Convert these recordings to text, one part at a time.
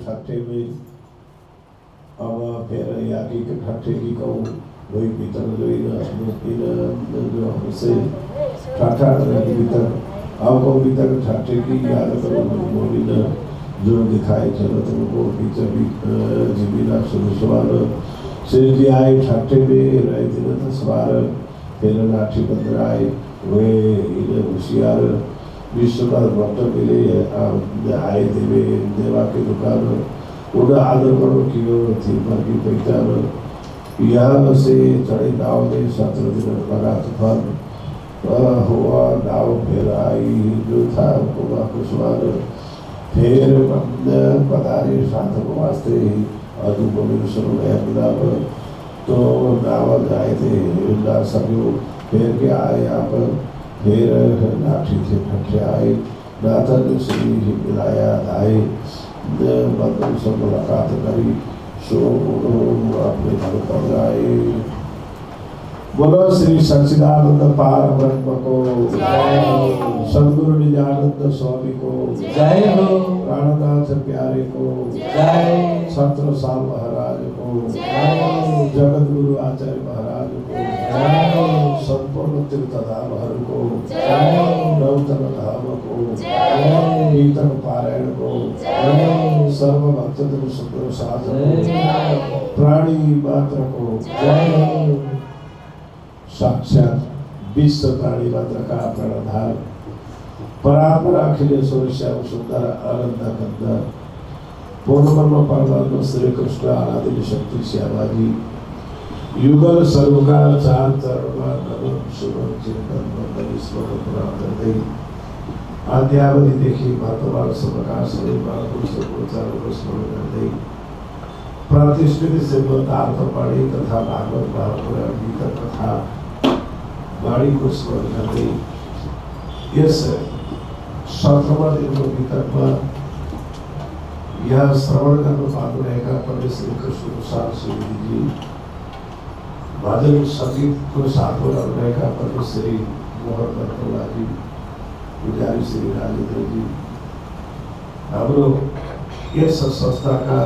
ठट्टे में अब फिर याकी के ठट्टे की कहूँ वही भीतर जो हमसे ठाठा की भीतर अब को भीतर ठट्टे की याद करो मोदी ने जो दिखाए चलो तुमको भीतर भी जीविना सुसवार से जी आए ठट्टे में रहे दिन तो सवार फिर लाठी बंदराए वे इन्हें होशियार विश्व का वक्त मिले आए देवे देवा की दुकान उन्हें आदर करो कि थी पर की पहचान यहाँ से चढ़े नाव में 17 दिन लगा तूफान हुआ नाव फिर आई जो था हुआ कुशवान फिर पधारे साथ वास्ते अदूप में शुरू है मिलाप तो नाव आए थे ना सको फिर के आए आप फिर लाठी थे ठट्ठे आए नाथन श्री मिलाया आए बंधु से मुलाकात करी सो अपने घर पर आए। बोलो श्री सच्चिदानंद पारब्रह्म को सद्गुरु निजानंद स्वामी को जय हो, प्राणनाथ प्यारे को जय, छत्र साल महाराज को जय, जगत गुरु आचार्य महाराज को जय, संपूर्ण तीर्थधाम हर को जय, नौतन धाम को जय, कीर्तन पारायण को जय, सर्व भक्तजन सुंदर साधन जय, प्राणी मात्र को जय, साक्षात विश्व प्राणी मात्र का प्राणधार परात्पर अखिलेश्वर श्याम सुंदर आनंद कंद पूर्णब्रह्म परमात्मा श्री कृष्ण आराध्य शक्ति श्यामाजी युगल सर्वकाल चार चरण नमः सुमन चिंतन वंदन स्मरण प्राप्त करते आद्यावधि देखी वर्तमान समका सभी महापुरुष गोचार को स्मरण करते प्रतिष्ठित सिद्धार्थ पाणी तथा भागवत महापुराण गीता कथा वाणी को स्मरण करते इस 17वां दिन के भीतर में यह श्रवण करने पात्र रहेगा पंडित श्री कृष्ण प्रसाद शिवजी जी भजन संगीत को साथ में रहेगा पंडित श्री मोहन बरतौला जी पुजारी श्री राजेंद्र जी हम लोग इस संस्था का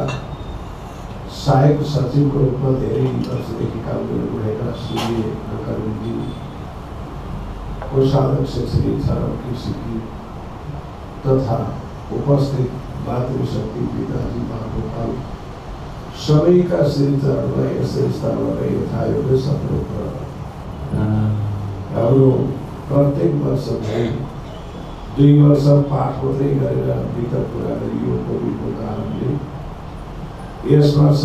सहायक सचिव के रूप में दे रही देखी काम रहेगा श्री नकर जी कोषाध्यक्ष श्री सरम कृषि की तथा उपस्थित मातृशक्ति पिताजी महागोपाल सभी का श्री चरण में ऐसे स्थान में यथायोग संयोग हम लोग प्रत्येक वर्ष में 2 वर्ष पाठ होते गरेर भीतर पूरा गरियो कोभिडको कारणले यस वर्ष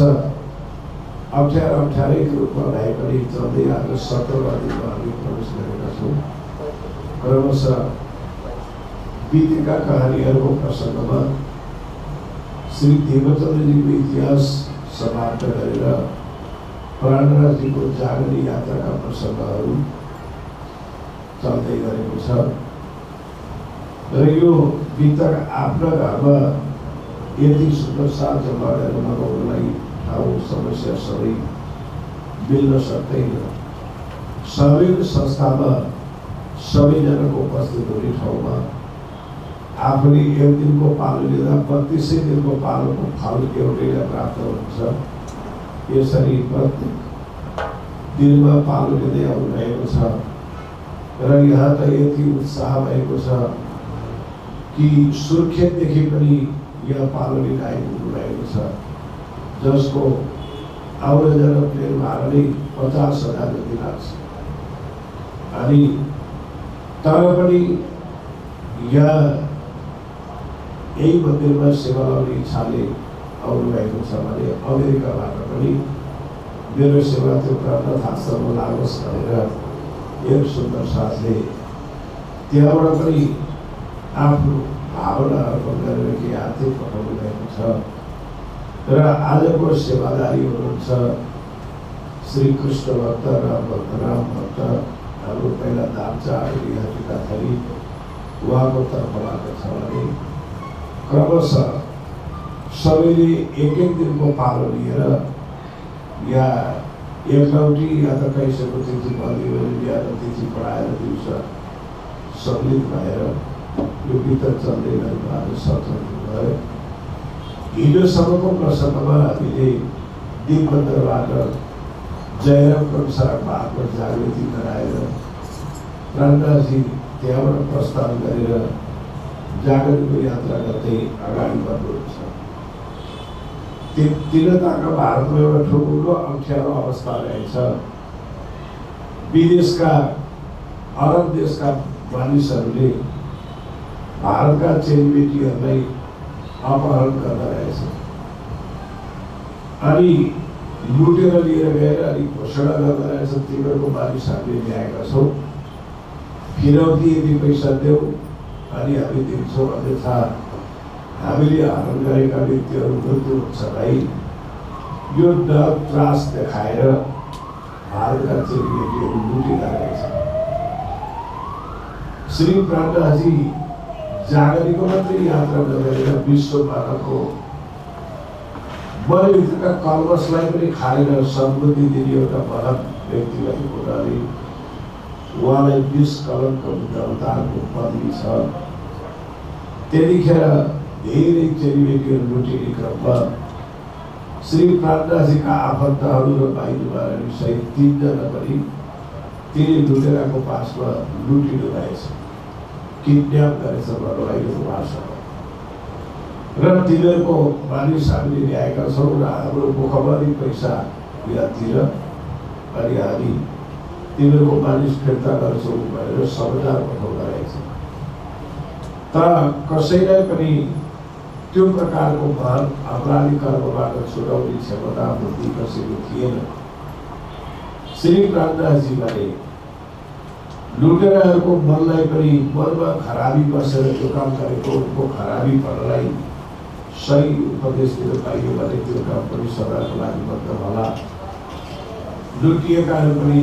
अप्ठ्यारैको रूपमा भए पनि चल्दै आज 17वां दिनमा हामी प्रवेश गरेका छौँ। क्रमशः बितेका कहानीहरूको प्रसङ्गमा श्री देवचन्द्रजीको इतिहास समाप्त गरेर प्राणनाथजीको जागरण यात्राका प्रसङ्गहरू चल्दै गरेको छ र यो बितक आफ्ना घरमा यति सुन्दर साथ जम्मा गरेर लगाउनलाई ठाउँ समस्या सबै मिल्न सक्दैन। सबै संस्थामा सबैजनाको उपस्थित हुने ठाउँमा आफूले 1 दिनको पालो लिँदा 32 दिनको पालोको फल एउटैलाई प्राप्त हुन्छ। यसरी प्रत्येक दिनमा पालो लिँदै आउनुभएको छ र यहाँ त यति उत्साह भएको छ कि सुर्खेतदेखि पनि यहाँ पालो लिन आइपुग्नु भएको छ जसको आउने जान प्लेन भाडा नै 50,000 जति लाग्छ। अनि तर पनि यहाँ यही मन्दिरमा सेवा लाउने इच्छाले आउनुभएको छ भने अमेरिकाबाट पनि मेरो सेवा त्यो प्राप्त आश्रममा लागोस् भनेर एक सुन्दर साथले त्यहाँबाट पनि आफ्नो भावना अर्पण गरेर के आर्थिक पठाउनु भएको छ र आजको सेवादारी हुनुहुन्छ श्री कृष्ण भक्त राम भक्त हाम्रो पहिला दाम्चा आइडियाका थरी उहाँको तर्फबाट छ भने क्रमशः सबैले एक दिनको पालो लिएर या एकलौटी या त कैसेको तिथि बलियो या त तिथि पढाएर दिउँसो सम्मिलित भएर यो बितर चल्दै गरेको आज 17 दिन भयो। हिजोसम्मको प्रसङ्गमा हामीले दिपबन्दरबाट जयराम कमिसारको हातमा जागृति गराएर प्राणदासजी त्यहाँबाट प्रस्थान गरेर जागरणको यात्रा गर्दै अगाडि बढ्नुहुन्छ। तिनताका भारतमा एउटा ठुलो अप्ठ्यारो अवस्था रहेछ। विदेशका अरब देशका मानिसहरूले भारतका चेलीबेटीहरूलाई अपहरण गर्दा रहेछ अनि लुटेर लिएर गएर अनि घोषणा गर्दा रहेछ, तिमीहरूको मानिस हामीले ल्याएका छौँ, फिरौती यदि पैसा देऊ अनि हामी दिन्छौँ, अन्यथा हामीले हरण गरेका व्यक्तिहरू मृत्यु हुन्छ। भाइ यो डर त्रास देखाएर भारतका चेलीबेटीहरू लुटिँदा रहेछ। श्री प्राणदासजी जागरणको मात्रै यात्रा नगरेर विश्वमानको मनभित्रका कल्मसलाई पनि खाएर सद्बुद्धि दिने एउटा महान व्यक्तिलाई हुनाले उहाँलाई 20 कलमको अवतारको पदवी छ। त्यतिखेर धेरै चेलीबेटीहरू लुटिने क्रममा श्री प्राणदासजीका आफन्तहरू र भाइनुमाहरू सहित 3 जना पनि तिनी लुटेराको पासमा लुटिनु भएछ, किडन्याप गरेछ भनौँ भाषामा। र तिनीहरूको मानिस हामीले ल्याएका छौँ र हाम्रो मुखभरि पैसा यातिर अनि हामी तिनीहरूको मानिस फिर्ता गर्छौँ भनेर समाचार पठाउँदा रहेछ। तर कसैलाई पनि त्यो प्रकारको महान अपराधी कर्मबाट छुटाउने क्षमता बुद्धि कसैको थिएन। श्री प्राणदासजी भने लुटेराहरूको मनलाई पनि मनमा खराबी बसेर त्यो काम गरेको उनको खराबीपनलाई सही उपदेश दिन पाइयो भने त्यो काम पनि सदाको लागि बन्द होला। लुटिएकाहरू पनि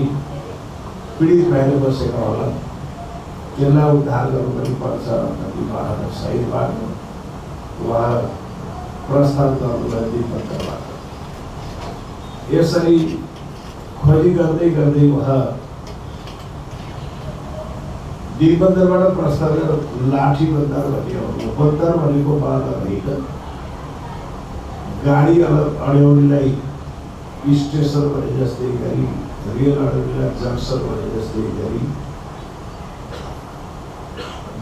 पीडित भएर बसेका होला, त्यसलाई उद्धार गर्नु पनि पर्छ। कति बाटो सही बाटो उहाँ प्रस्थान गर्नुभयो दिपबन्दरबाट। यसरी खोजी गर्दै गर्दै उहाँ दिपबन्दरबाट प्रस्थान गरेर लाठी बन्दर भन्ने हो। बन्दर भनेको बाधा होइन, गाडी अड्याउनेलाई स्टेसन भने जस्तै गरी, रेल अड्याउनेलाई जङ्सन भने जस्तै गरी,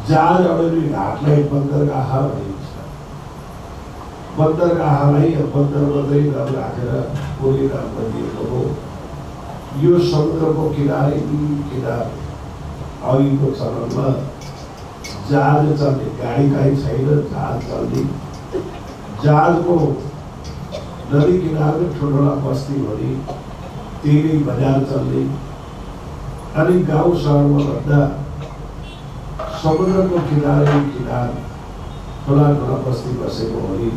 जहाज अड्याउने घाटलाई बन्दरगाह भनिन्छ। बन्दरगाहलाई बन्दर मात्रै नाम राखेर कोही नाम दिएको हो। यो समुद्रको किनारै किनार अघिको चरणमा जहाज चल्ने, गाडी काहीँ छैन, जहाज चल्ने। जहाजको नदी किनारमै ठुल्ठुला बस्ती भनी त्यही बजार चल्ने अनि गाउँ सहरमा भन्दा समुद्रको किनारै किनार ठुला ठुला बस्ती बसेको हो नि।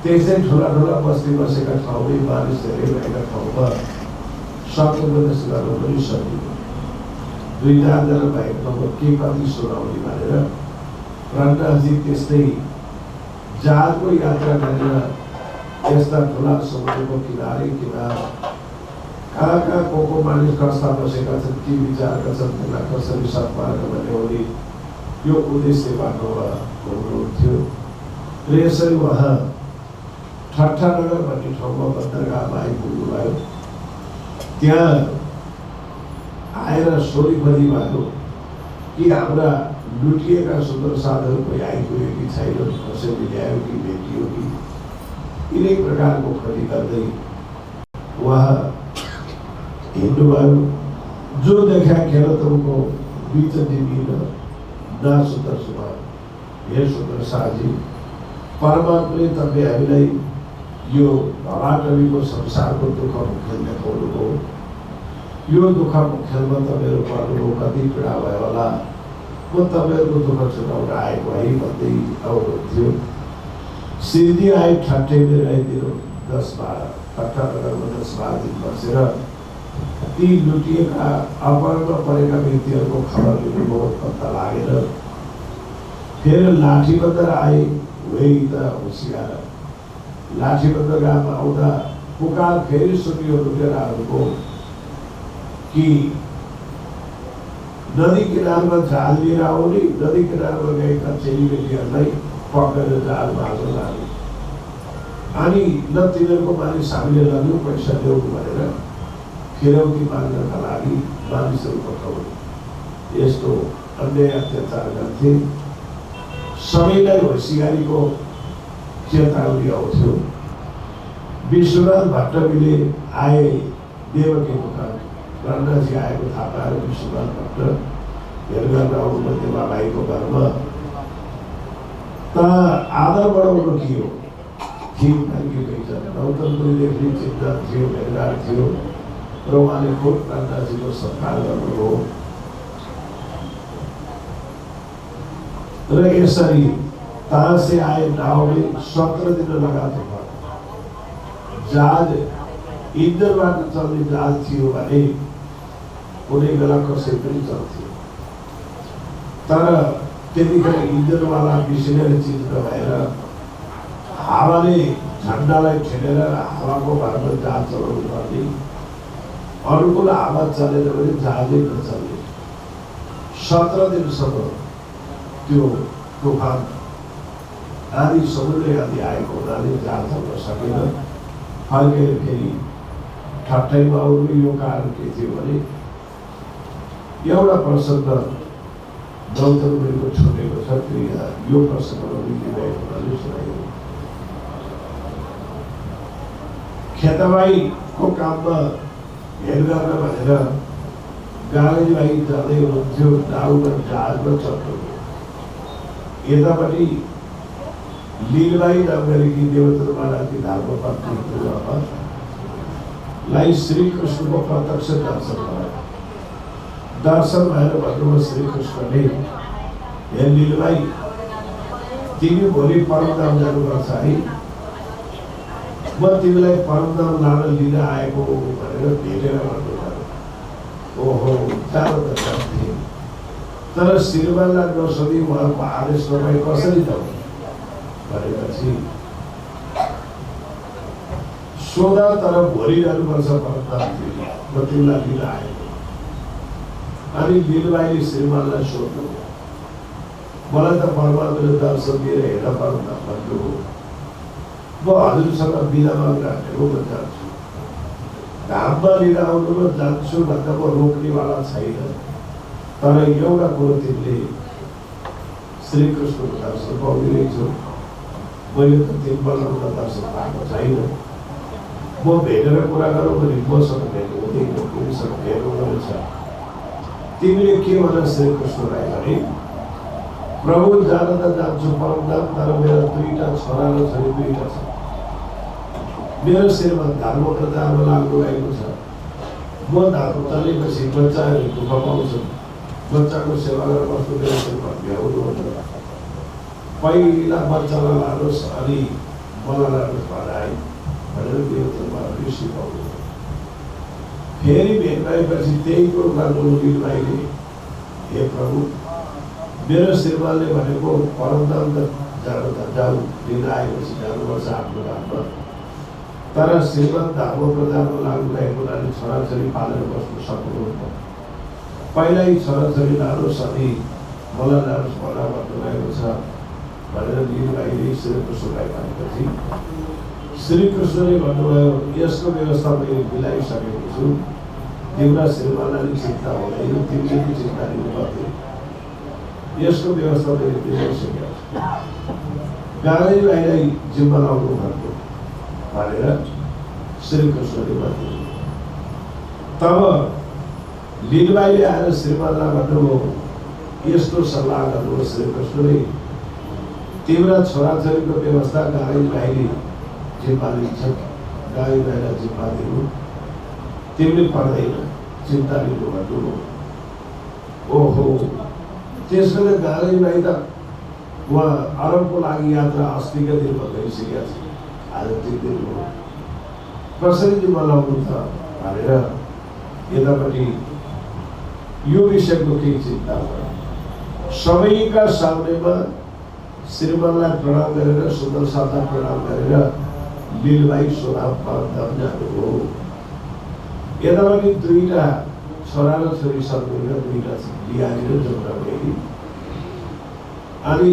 त्यसै ठुला ठुला बस्ती बसेका ठाउँमै मानिस धेरै भएका ठाउँमा सत्योपदेश गर्नु पनि सकियो। 2-4 जना भएको ठाउँमा के कति सुनाउने भनेर प्राणदासजी त्यस्तै जहाजको यात्रा गरेर यस्ता ठुला समुद्रको किनारै किनार कहाँ को मानिस कस्ता बसेका छन्, के विचारका छन्, त्यसलाई कसरी सत्मार्गमा ल्याउने यो उद्देश्यबाट उहाँ हुनुहुन्थ्यो। र यसरी उहाँ ठट्टानगर भन्ने ठाउँमा बन्दरगाहमा आइपुग्नुभयो। त्यहाँ आएर सोधीखोजी भयो कि हाम्रा लुटिएका सुन्दर साधहरू कोही आइपुग्यो कि छैन, कसैले ल्यायो कि भेटियो कि, यिनै प्रकारको खोजी गर्दै उहाँ हिँड्नुभयो। जो देखा खेल तुमको बीच दिवी ना सुन्दर सुभा, हे सुन्दर साजी, परमात्माले तपाईँ हामीलाई यो भलाटवीको संसारको दुःखको खेल देखाउनुभयो। यो दुःखको खेलमा तपाईँहरू पर्नुभयो, कति पीडा भयो होला, म तपाईँहरूको दुःख छुटाउन आएको है भन्दै आउनुहुन्थ्यो। सिद्धि आइ ठट्टै आइदिनु 10-12 ठट्टानगरमा 10-12 दिन बसेर ती लुटिएका अपहरणमा परेका व्यक्तिहरूको खबर लिनुभयो, पत्ता लागेर फेरि लाठी बन्दर आए। वही त होसियार लाठी बन्दरगाहमा आउँदा पुकार फेरि सुनियो लुटेराहरूको कि नदी किनारमा जहाज लिएर आउने, नदी किनारमा गएका चेलीबेटीहरूलाई पक्रेर जहाजमा हाल्न लाने। अनि ल तिनीहरूको मानिस हामीले लग्यौँ पैसा ल्याउनु भनेर फिरौती माग्नका लागि मानिसहरू पठाउने यस्तो अन्याय अत्याचार गर्थे। सबैलाई होसियारीको चेतावनी आउँथ्यो। विश्वनाथ भट्टले आए देवकीको घर, रन्नाजी आएको थाहा पाएर विश्वनाथ भट्ट भेट गर्न आउनु देवाबाईको घरमा। त आदर बढाउनु के हो, खिर फर्किँदैछ। गौतमले चिन्ता थियो, भेटघाट थियो र उहाँले खुद रन्नाजीको सत्कार गर्नुभयो। र यसरी तहाँ से आए नाव में 17 दिन लगा था। जहाज इन्धनबाट चल्ने जहाज थियो भने कुनै बेला कसै पनि चल्थ्यो। तर त्यतिखेर इन्धनवाला मिसिनरी चिज नभएर हावाले झन्डालाई ठेलेर हावाको भरमा जहाज चलाउनु पर्ने। अनुकूल हावा चलेन भने जहाजै नचल्ने। 17 दिनसम्म त्यो तुफान आदि समुद्र आदि आएको हुनाले जहाज चल्न सकेन। फर्केर फेरि ठट्टैमा आउनु यो कारण के थियो भने एउटा प्रसङ्ग गौतमको छुटेको छ। त्यो यो प्रसङ्गमा बितिरहेको हुनाले सुनाइयो। खेतबारीको काममा भेट गर्न भनेर गाडीबाई जाँदै हुनुहुन्थ्यो। नाउमा जहाजमा चढ्नुभयो। यतापट्टि लीलबाई नाम गरेकी देवतरमालाकी धर्मपत्नीलाई श्रीकृष्णको प्रत्यक्ष दर्शन भयो। दर्शन भएर भन्नुभयो श्रीकृष्णले, हे लीलबाई, तिमी भोलि परमधाम जानुपर्छ है, म तिमीलाई परमधाम लान लिन आएको भनेर भेटेर भन्नुभयो। ओहो, जानु त सक्थे, तर श्रीमानलाई नसोधी उहाँको आदेश नभए कसरी जाउँ भनेपछि सोधा, तर भोलि जानुपर्छ परमधाम, म तिमीलाई लिन आएको। अनि लीलबाईले श्रीमानलाई सोध्नुभयो, मलाई त परमात्माले दर्शन दिएर हेर परमधाम भन्नुभयो, म हजुरसँग बिदा माग्न आएको, म जान्छु। धाममा लिन आउनुमा जान्छु भन्दा म रोक्नेवाला छैन। तर एउटा कुरो तिमीले श्रीकृष्णको दर्शन पाउँदैछौ, मैले त तिमीबाट दर्शन पाएको छैन। म भेटेर कुरा गरौँ भने मसँग भेट हुँदैन, तिमीसँग भेट हुँदैछ। तिमीले के भन श्रीकृष्णलाई भने, प्रभु जान त जान्छु परमधाम, तर मेरो 2टा छोरा र छोरी 2टा छ। मेरो श्रीमान धर्म प्रचारमा लाग्नु भएको छ। म धर्म चलेपछि बच्चाहरू दुःख पाउँछन्, बच्चाको सेवा गरेर बस्नु मेरो श्रीमान भ्याउनु हुन्छ। पहिला बच्चालाई लानुहोस् अनि मलाई लानुहोस् भनाए भनेर देवतरमा ऋषि पाउनु। फेरि भेट भएपछि त्यही कुरो गर्नु लीलबाईले, हे प्रभु, मेरो श्रीमानले भनेको परमधाम त जानु त जाऊ, लिन आएपछि जानुपर्छ आफ्नो घरमा, तर श्रीमान धर्म प्रचारमा लाग्नु भएको हुनाले छोराछोरी पालेर बस्नु सक्नुहुन्न। पहिला यी छोराछोरी लानुहोस् अनि मलाई लानुहोस् भना भन्नुभएको छ भनेर लीलबाईले श्रीकृष्णलाई भनेपछि श्रीकृष्णले भन्नुभयो, यसको व्यवस्था मैले मिलाइसकेको छु, तिम्रा श्रीमानलाई चिन्ता हुँदैन, तिमीले पनि चिन्ता लिनु पर्दैन, यसको व्यवस्था मैले मिलाइसकेको छु। गाडीबाईलाई जिम्मा लाउनु भन्नु भनेर श्रीकृष्णले भन्नुभयो। तब लीलबाईले आएर श्रीमानलाई भन्नुभयो, यस्तो सल्लाह गर्नुभयो श्रीकृष्णले, तिम्रा छोराछोरीको व्यवस्था गाडीबाईले जिम्मा लिन्छ, गाडीबाईलाई जिम्मा दिनु, तिमीले पर्दैन, चिन्ता लिनु भन्नुभयो। ओहो, त्यसको त गाडीबाई त उहाँ अरबको लागि यात्रा अस्तिका दिनमा गइसकेका छ, आज 3 दिन हो, कसरी जिम्मा लाउनु त भनेर यतापट्टि यो विषयको केही चिन्ता भयो। सबैका सामनेमा श्रीमानलाई प्रणाम गरेर सुन्दर शब्द प्रणाम गरेर लीलबाई सोधाम परमधाम जानुभयो। यतापट्टि 2टा छोरा र छोरी सर्वेर 2टा बिहारी र जौरा बेरी। अनि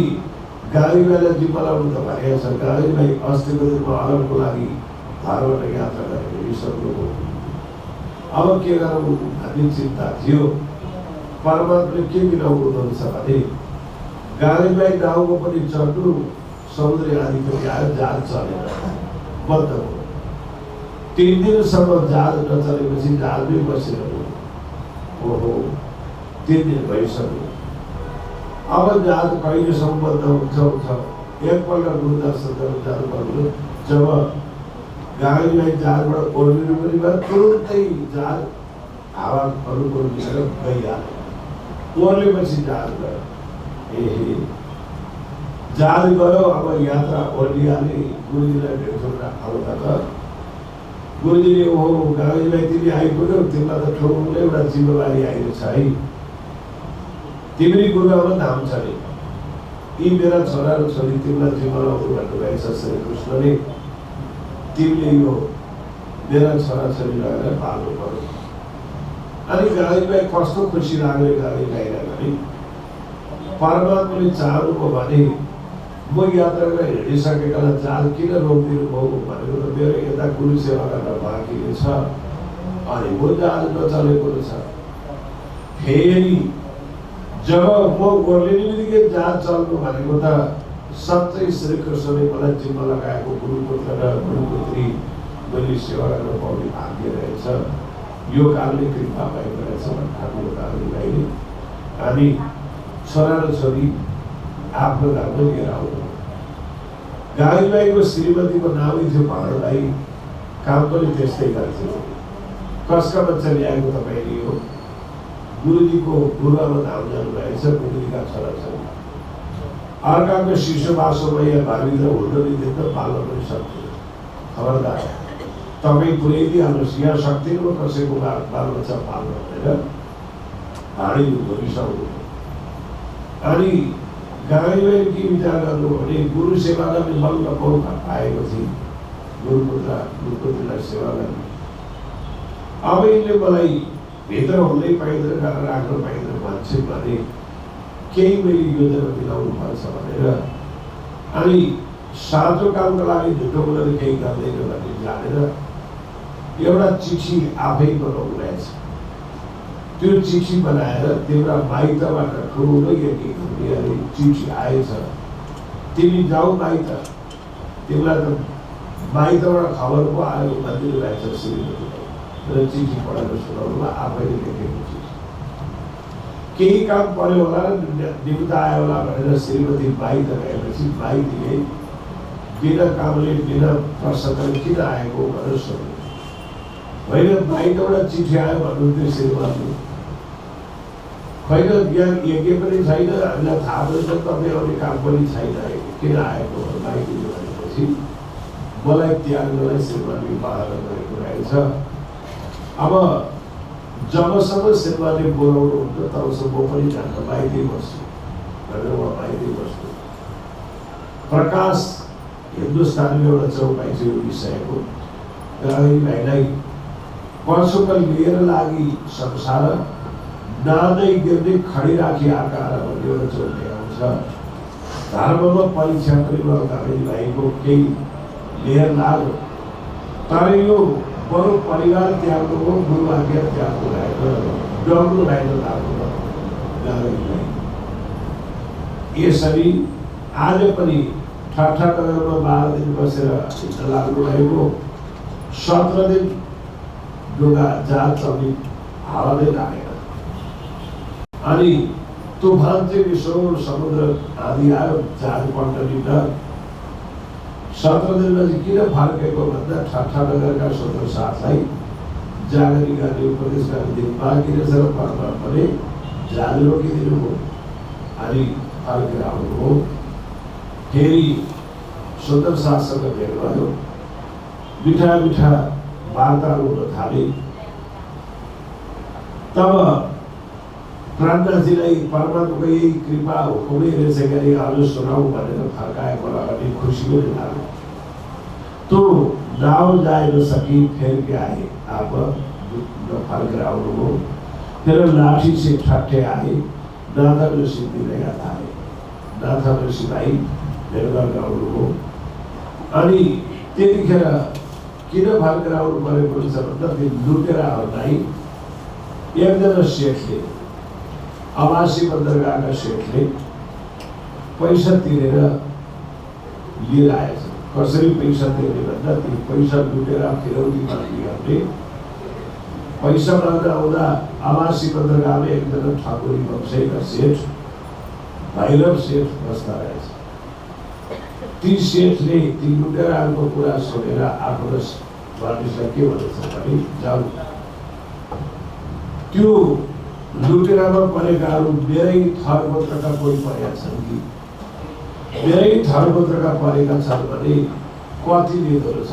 गाडीलाई जिम्मा लाउनु त भनेको छ। गाडीलाई अस्तिको दिनमा आरामको लागि धारबाट यात्रा गरेर हिँडिसक्नुभयो। अब के गरौँ भन्ने चिन्ता थियो। परमात्माले के मिलाउनु हुनुहुन्छ भने गाडीलाई नाउँको पनि चढ्नु, समुद्री आदि पनि आयो, जहाज चलेर बन्द भयो। 3 दिनसम्म जहाज नचलेपछि जहाजमै बसिरह्यो। ओहो, 3 दिन भइसक्यो। अब जहाज कहिलेसम्म बन्द हुन्छ। एकपल्ट गुरुदर्शन गर्न जानुपर्यो। जब गाडीलाई जहाजबाट ओर्लिनु पनि भयो, तुरुन्तै जहाज हावा अनुकूल मिलेर गइहाल्यो। ओर्लेपछि जहाज गयो। जहाज गयो। अब यात्रा ओर्लिहाले। गुरुजीलाई भेट्छौँ आउँदा त गुरुजीले ओहो गाडीलाई तिमी आइपुग्यौ, तिमीलाई त ठुलो एउटा जिम्मेवारी आइरहेछ है। तिम्री गुरुआमा नाम छ नि, यी मेरा छोरा र छोरी तिमीलाई जिम्मा लाउनु भन्नुभएको छ श्री कृष्णले। तिमीले यो मेरा छोरा छोरी लगाएर पाल्नु पर्यो। अनि गाडीलाई कस्तो खुसी लाग्यो गाडी गाइरहने। परमात्माले चाहनुभयो भने म यात्रा गरेर हिँडिसकेकालाई जहाज किन रोकिदिनु भयो भनेको त मेरो यता गुरु सेवा गर्न बाँकी छ। अनि म जहाज नचलेको छ। फेरि जब म ओर्लिने बित्तिकै जहाज चल्नु भनेको त सच्चै श्री कृष्णले मलाई जिम्मा लगाएको गुरुपुत्र र गुरुपुत्री मैले सेवा गर्न पाउने भाग्य रहेछ। यो कारणले कृपा भएको रहेछ ठाकुर गाडीलाई। अनि छोरा र छोरी आफ्नो घरमा लिएर आउनु। गाडीलाईको श्रीमतीको नामै थियो भाँडलाई। काम पनि त्यस्तै गर्थ्यो। कसका बच्चा ल्याएको तपाईँले हो? गुरुजीको गुरुआमा नाम जानुभएको छ। गुरुजीका छोरा छोरी अर्काको शिशुवासोमा या घरभित्र हुन नि दिँदा पाल्न पनि सक्थ्यो। खबरदार, तपाईँ पुर्याइदिइहाल्नुहोस्। यहाँ सक्दिनँ म कसैको बालबच्चा पाल्न भनेर भाँडीले भरिसाउनु। अनि गाडीलाई के विचार गर्नु भने गुरु सेवालाई पनि बल्ल मौका पाएको थिएँ गुरुपुत्र गुरुपुत्रीलाई सेवा गर्ने। अब यिनले मलाई भित्र हुँदै पाइँदैन, गरेर राख्न पाइँदैन भन्छन् भने केही मैले योजना मिलाउनु पर्छ भनेर। अनि साँचो कामको लागि झुटो बोलेर केही गर्दैन भन्ने जानेर एउटा चिठी आफै बनाउनु रहेछ। त्यो चिठी बनाएर तिम्रा माइतबाट ठुलो एक चिठी आएछ, तिमी जाऊ माइत, तिमीलाई त माइतबाट खबर पो आयो भनिदिनु रहेछ श्रीमतीले। र चिठी पढेर सुनाउनुमा आफैले लेखेको चिठी। केही काम पर्यो होला र निम्ता आयो होला भनेर श्रीमती माइत गएपछि माइतीले बिना कामले बिना प्रश्नले किन आएको भनेर सोध्यो। होइन, माइतबाट चिठी आयो भन्नुहुन्थ्यो श्रीमतीले। होइन, ज्ञान यज्ञ पनि छैन, हामीलाई थाहा पनि छ, तपाईँ आउने काम पनि छैन, किन आएको माइतीले भनेपछि मलाई त्याग्नलाई श्रीमानले बाधा गरेको रहेछ। अब जबसम्म श्रीमानले बोलाउनु हुन्छ तबसम्म म पनि जान्न, माइती बस्छु भनेर म माइती बस्छु। प्रकाश हिन्दुस्तानमा एउटा चौपाई छ यो विषयको। गाडी भाइलाई पर्सुका लिएर लागि संसार, नादै गिर्ने खडी राखी आकार भन्ने एउटा चौपाई आउँछ। धर्ममा परीक्षा पनि गाडी भाइको केही लिएर लाग्यो, तर यो बरु परिवार त्याग्नु हो, गुरु आज्ञा त्याग्नु भएन, डग्नु भएन लाग्नु गाडीलाई। यसरी आज पनि ठट्ठा नगरमा 12 दिन बसेर हिँड्न लाग्नु भएको। 17 दिन डुगा जहाज चल्ने हावा नै लागेन। अनि तुफान चाहिँ विश्व समुद्र आदि आयो, जहाज पल्टनिँदा 17 दिनमा चाहिँ किन फर्केको भन्दा ठट्ठा नगरका स्वतन्त्र साथलाई जागरी गर्ने उपदेश गर्ने दिन बाँकी रहेछ र परमात्माले जहाज रोकिदिनु हो। अनि फर्केर आउनुभयो। फेरि स्वतन्त्र साथसँग भेट भयो। मिठा मिठा वार्ताहरू हुन थाले। तब प्राणनाथजीलाई परमात्माको यही कृपा हुकुमै रहेछ गरी आज सुनाऊ भनेर फर्काएको अनि खुसी पनि लाग्यो। तो नाव जाए न सकी, फिर के आए आप फर्केर आउनुभयो। फिर लाठी से ठट्टे आए, नादर सिद्धि नहीं आता है। नाथामा सिपाही भेट गरेर आउनुभयो। अनि त्यतिखेर किन फर्केर आउनु परेको छ भन्दा त्यो लुटेराहरूलाई एकजना सेठले, आवासी बन्दरगाहका सेठले पैसा तिरेर लिएर आएछ। कसरी पैसा तिर्ने भन्दा त्यो पैसा लुटेर फिरौती माग्नेहरूले पैसा माग्न आउँदा आवासी बन्दरगाहमा एकजना ठाकुरी वंशका सेठ भैरव सेठ बस्दा रहेछ। ती सेठले ती लुटेराहरूको कुरा सुनेर आफ्नो मानिसलाई के भनेछ भने, जाऊ त्यो लुटेरामा परेकाहरू मेरै थरपत्रका कोही परेका छन् कि मेरै थरपत्रका परेका छन् भने कति लिँदो रहेछ,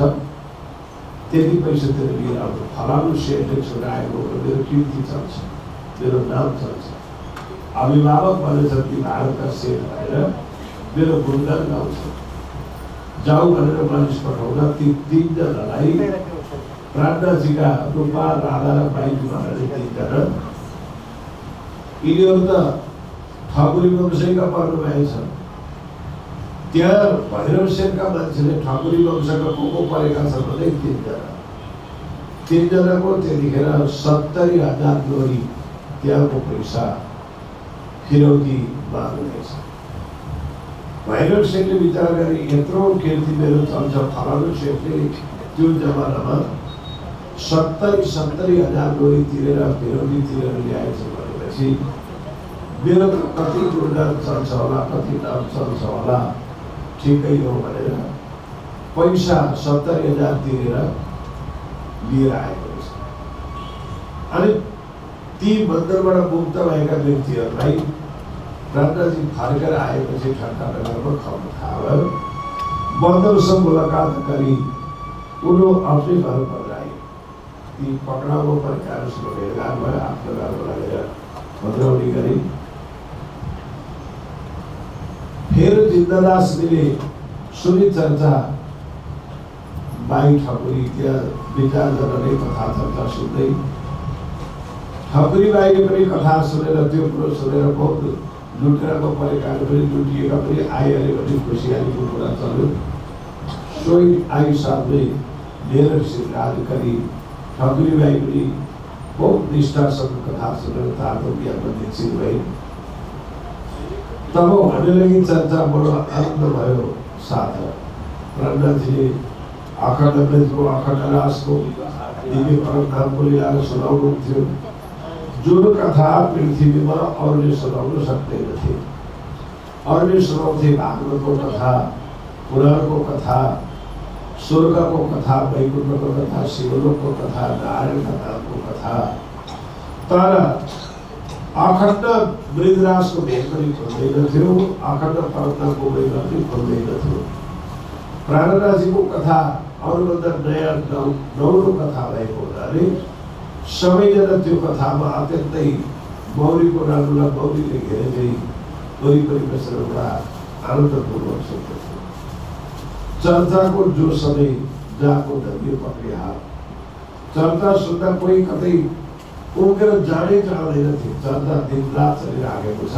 त्यति पैसा तिरेर लिएर आउँछ। फलानु सेठले छुटाएको मेरो कीर्ति चल्छ, मेरो नाम चल्छ, अभिभावक बनेछ ती भारतका सेठ भनेर मेरो गुणगान गाउँछ। जाऊ भनेर मानिस पठाउँदा ती तीनजनालाई प्राज्ञाजीका रूपा, राधा र बाइजू भनेर तीनजना, यिनीहरू त ठाकुरी वंशका पर्नु भएछ। त्यहाँ भैरव सेनका मान्छेले ठाकुरी वंशका को परेका छन् भने तीनजनाको त्यतिखेर 70,000 जोडी त्यहाँको पैसा फिरौती माग्नेछ। भैरव सेनले विचार गरे यत्रो कीर्ति मेरो चल्छ, फलानु सेठले त्यो जमानामा 70,000 जोडी तिरेर फिरौती तिरेर ल्याएछ भनेपछि मेरो कति गुणगान चल्छ होला, कति नाम चल्छ होला, ठिकै हो भनेर पैसा 70,000 तिरेर लिएर आएको रहेछ। अनि ती बन्दरबाट मुक्त भएका व्यक्तिहरूलाई प्राज्ञाजी फर्केर आएपछि ठट्टा नगरमा खबर थाहा भयो। बन्दरसँग मुलाकात गरी उनी आफ्नै घर पर आए। ती पक्राउ परेकाहरूसँग भेटघाट भयो, आफ्नो घरमा लगेर भद्राउनी गरे। फेरि जिन्ददासले सुनि चर्चा बाई ठाकुरी त्यहाँ विचारजनाले कथा चर्चा सुन्दै, ठाकुरी बाईले पनि कथा सुनेर त्यो कुरो सुनेर बहुत लुटेरामा परेकाहरू पनि लुटिएका पनि आइहाल्यो भने खुसियालीको कुरा चल्यो। सोही आई साथमै लिएर सिद्धान्त गरी ठाकुरी बाई पनि बहुत निष्ठासँग कथा सुनेर तातो बिहामा दीक्षित भए। तब भन्ने लागि चर्चा बडो आनन्द भयो। साथ प्राज्ञाजीले अखण्ड राजको दिव्य परमधामको लीलाहरू सुनाउनुहुन्थ्यो, जुन कथा पृथ्वीमा अरूले सुनाउन सक्दैनथे। अरूले सुनाउँथे भागवतको कथा, पुराणको कथा, स्वर्गको कथा, वैकुण्ठको कथा, शिवलोकको कथा, नारायणका नामको कथा। तर अखण्ड मृगराजको भेट पनि खोल्दैनथ्यो, अखण्ड परमधामको भेट पनि खोल्दैनथ्यो। प्राणराजीको कथा अरूभन्दा नयाँ नौलो कथा भएको हुनाले सबैजना त्यो कथामा अत्यन्तै मौरीको रानुलाई मौरीले घेरेरै वरिपरि बसेर एउटा आनन्दपूर्वक सुन्थ्यो। चर्चाको जो समय जहाँको धन्य पक्रिहाल, चर्चा सुन्दा कोही कतै उम्केर जानै चाहँदैनथे। चर्चा दिनरात चलिराखेको छ,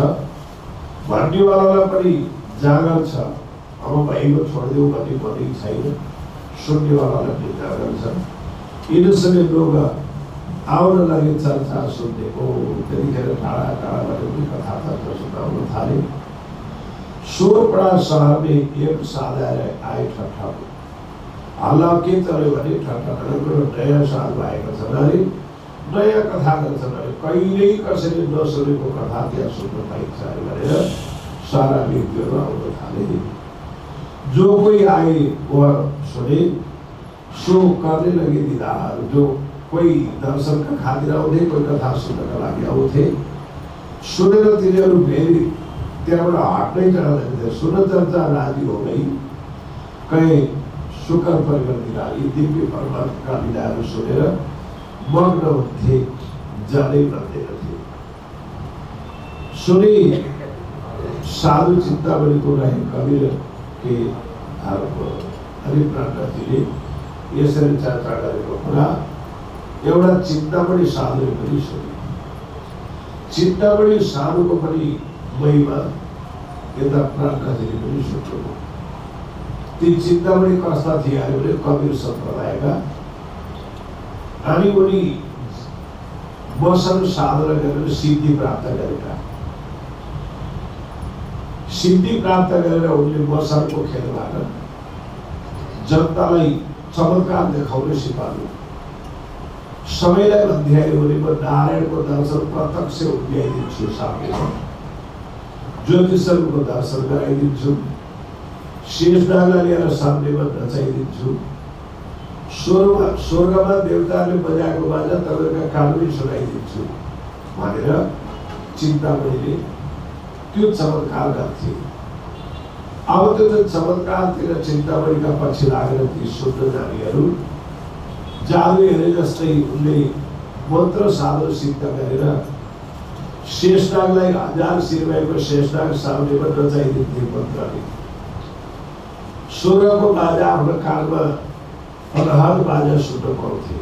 भन्नेवालालाई पनि जाँगर छ, अब भएको छोडिदेऊ भन्ने पनि छैन, सुन्नेवालालाई पनि जाँगर छ। यिनीसँग लोग आउन लागि चर्चा सुन्नेको त्यतिखेर टाढा टाढाबाट पनि कथा चर्चा सुनाउन थाले। सोरपडा सहरले एक साधार आए ठट्टा हल्ला के चल्यो भने ठट्टा नयाँ साल भएको छ अरे नयाँ कथा गर्छन् अरे कहिल्यै कसैले नसुनेको कथा त्यहाँ सुन्न पाइन्छ अरे भनेर सारा व्यक्तिहरू आउन थाले। जो कोही आए वह सुने, सो करने लगे दीदार। जो कोही दर्शनका खातिर आउँथे, कोही कथा सुन्नका लागि आउँथे। सुनेर तिनीहरू फेरि त्यहाँबाट हट्नै चाहँदैन। सुन चर्चा राजी हो गई, कहीँ शुक्र परिवार लीला, यी दिव्य परमात्माका लीलाहरू सुनेर मग्न हुन्थे, जानै पर्दैनथे। सुनि साधु चिन्तामणिको रहे कबीर के धर्म हरिप्राणजीले यसरी चर्चा गरेको कुरा एउटा चिन्तामणि साधुले पनि सुने। चिन्तामणि साधुको पनि महिमा यता प्राणनाथजीले पनि सुत्नुभयो। ती चिन्तामणि कस्ता थिए भने कबीर सम्प्रदायका अनि उनी मसँग साधना गरेर सिद्धि प्राप्त गरेका। सिद्धि प्राप्त गरेर उनले मसँगको खेलबाट जनतालाई चमत्कार देखाउन सिकाउनु। सबैलाई भन्थ्यो भने म नारायणको दर्शन प्रत्यक्ष उभ्याइदिन्छु, सामने ज्योतिषहरूको दर्शन गराइदिन्छु, शेषनागलाई लिएर सामनेमा नचाइदिन्छु, स्वर्गमा देवताले बजाएको बाजा तपाईँका कानमै सुनाइदिन्छु भनेर चिन्तामणिले त्यो चमत्कार गर्थे। अब त्यो चमत्कारतिर चिन्तामणिका पछि लागेर ती सुन्न जानेहरू जादु हेरे जस्तै उनले मन्त्र साधु सिद्ध गरेर शेषनागलाई 1000 शिर भएको शेषनाग सामनेमा नचाइदिन्थे मन्त्रले। स्वर्गको बाजा आफ्नो कानमा अनहद बाजा सुन्न पाउँथे,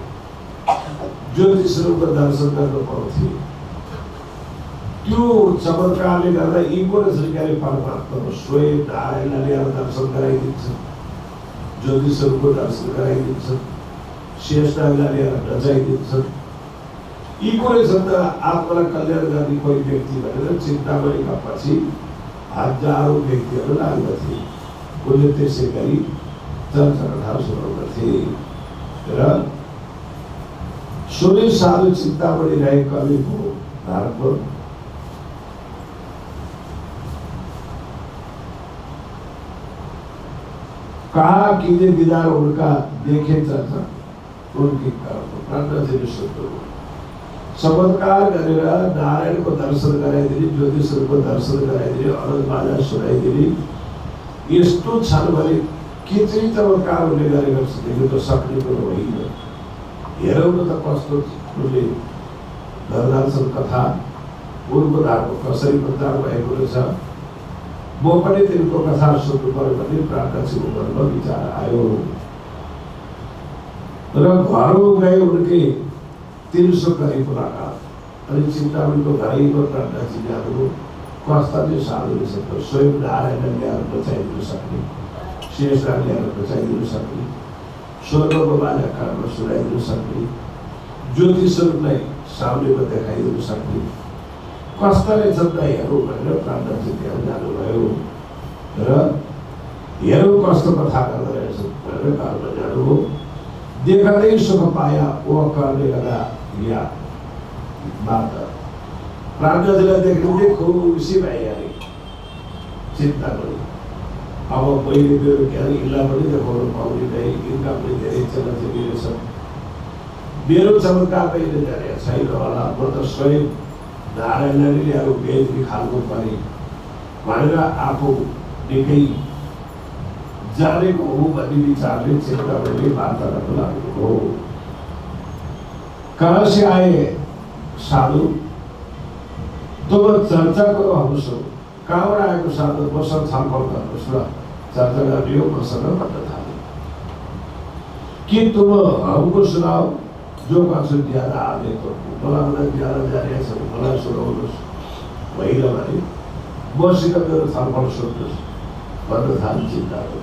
ज्योतिषहरूको दर्शन गर्न पाउँथे। त्यो चमत्कारले गर्दा ईश्वर श्रीकाले परमात्मा स्वयं नारायणलाई लिएर दर्शन गराइदिन्छ, ज्योतिषहरूको दर्शन गराइदिन्छ, शेषनागलाई लिएर नचाइदिन्छ। यी कुरै छन् त आत्मालाई कल्याण गर्ने कोही व्यक्ति भनेर चिन्तामणिका पछि हजारौं व्यक्तिहरू लाग्दथे। उनले त्यसै गरी चर्चा कथा सुनाउँदथे र सुनि साधु चिन्तामणि राई कविको भारतको कहा कीजिए दीदार उनका, देखे चर्चा उनकी कर्म। प्राणनाथजीले सुन्नुभयो। चमत्कार गरेर नारायणको दर्शन गराइदिने, ज्योतिषहरूको दर्शन गराइदिने, अनन्त बाजा सुनाइदिने यस्तो छन् भने के चाहिँ चमत्कार उनले गरेको छ त्यो त सक्ने कुरो होइन। हेरौँ न त कस्तो उनले दर्शन कथा उनको धारको कसरी प्रचार भएको रहेछ। म पनि तिनको कथा सुन्नु पर्यो भने प्राणनाथजीको मनमा विचार आयो र घरमा गए उनके 300 करीब मुलाकात। अनि चिन्तामणिको घरैमा प्राणनाथजी जानुभयो। कस्ता चाहिँ साधु रहेछ, स्वयं नारायण ल्याएर बचाइदिन सक्ने, शेषनाग ल्याएर बचाइदिन सक्ने, स्वर्गको बाजा कानमा सुनाइदिन सक्ने, ज्योतिषहरूलाई सामनेमा देखाइदिन सक्ने कस्ता रहेछ त हेरौँ भनेर प्राणनाथजी त्यहाँ जानुभयो र हेरौँ कस्तो कथा गर्दो रहेछ भनेर घरमा जानुभयो। देखदै सुख पाया वो करने लगा या बात। प्राणनाथजीलाई देख्दै खुसी भइहाले चिन्तामणि। अब मैले मेरो के अरे इल्ला पनि देखाउन पाउने नै, यिनका पनि धेरै चेलाचेली रहेछन्। मेरो चमत्कार कहिले जाने छैन होला, म त स्वयं नारायणले ल्याएर बेदी खालको परे भनेर आफू निकै जानेको हो भन्ने विचारले चिन्तामणिले वार्ता गर्न लाग्नु हो। कहाँ से आए साधु, तुम चर्चा करो हमसे। कहाँबाट आएको साधु, मसँग छलफल गर्नुहोस् न, चर्चा गर्ने हो मसँग भन्न थाले। कि तुम हमको सुनाओ जो कसो ज्यादा आले तो मलाई ज्यादा जाने छ मलाई सुनाउनुहोस्। होइन भने मसित मेरो छलफल सुन्नुहोस् भन्न थाले चिन्तामणि।